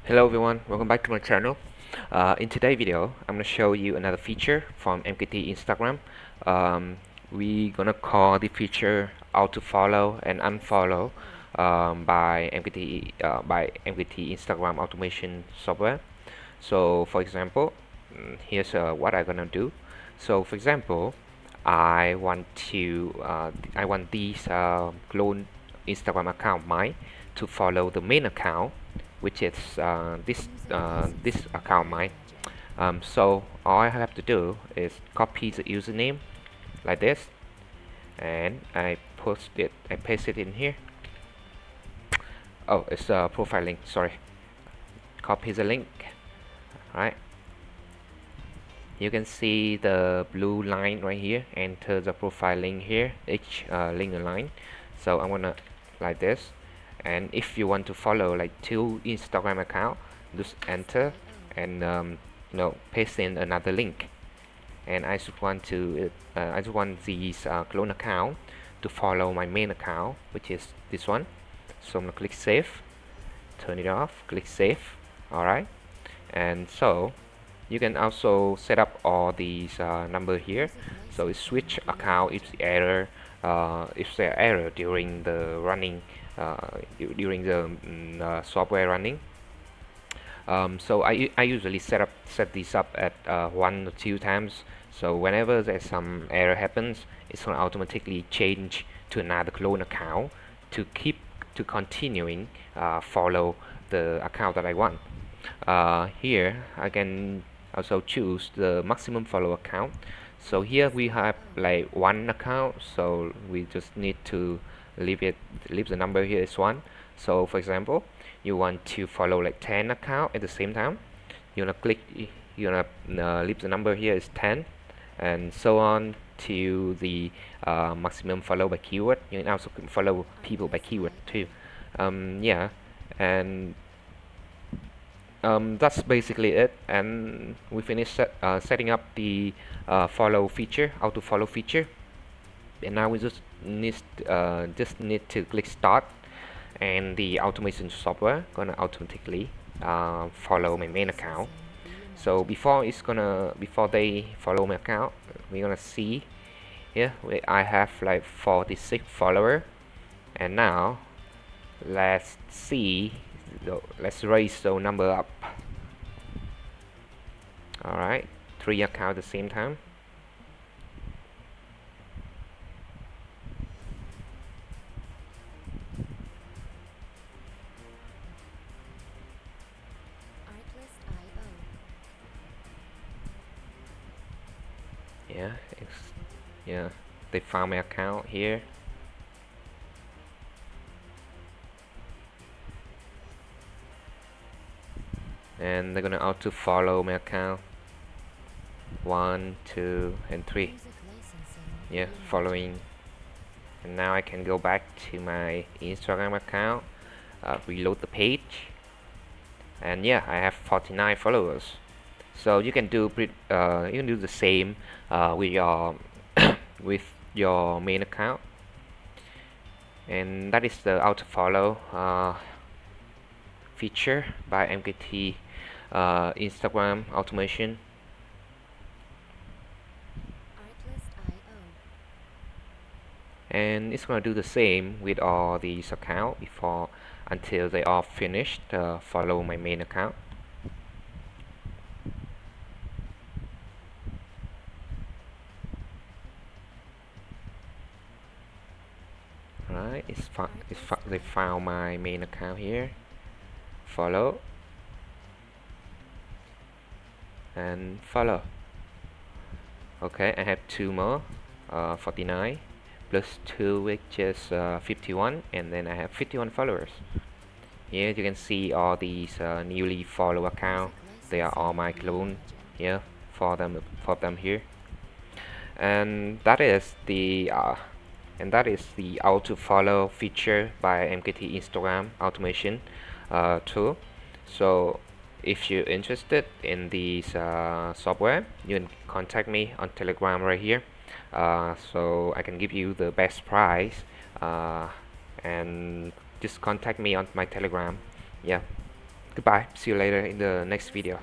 Hello everyone, welcome back to my channel. In today's video, I'm gonna show you another feature from MKT Instagram. We gonna call the feature auto follow and unfollow by MKT Instagram automation software. So for example, here's what I'm gonna do. So for example, I want this clone Instagram account mine to follow the main account, which is this account mine. So all I have to do is copy the username like this, and I paste it in here. Oh, it's a profile link. Sorry. Copy the link. Right. You can see the blue line right here. Enter the profile link here. Each link a line. So I'm gonna like this. And if you want to follow like two Instagram account, just enter and paste in another link. And I just want these clone account to follow my main account, which is this one. So I'm gonna click save, turn it off, click save. Alright, and so you can also set up all these number here. So it switch account if there error during the running during the software running. So I usually set this up at 1 or 2 times. So whenever there's some error happens, it's gonna automatically change to another clone account to continuing follow the account that I want. Here I can also choose the maximum follow account. So here we have like one account, so we just need to leave the number here is 1. So for example, you want to follow like 10 account at the same time, you're gonna leave the number here is 10, and so on to the maximum follow by keyword. You can also follow people by keyword too. Yeah, and that's basically it, and we finished setting up the follow feature, auto follow feature, and now we just need to click start, and the automation software gonna automatically follow my main account. So before they follow my account, we're gonna see here I have like 46 followers, and now let's raise the number up. Alright, 3 accounts at the same time. Yeah, yeah, they found my account here. And they're gonna auto follow my account 1, 2, and 3. Yeah, following. And now I can go back to my Instagram account, reload the page, and yeah, I have 49 followers. So you can do the same with your with your main account. And that is the auto follow feature by MKT Instagram automation. And it's gonna do the same with all these accounts until they are finished follow my main account. Right, they found my main account here. Follow and follow. Okay, I have 2 more, 49 plus 2, which is 51, and then I have 51 followers. Here you can see all these newly follow account. They are all my clone here for them here, and that is the auto follow feature by MKT Instagram automation tool. So if you're interested in this software, you can contact me on Telegram right here, so I can give you the best price, and just contact me on my Telegram. Yeah, Goodbye, see you later in the next video.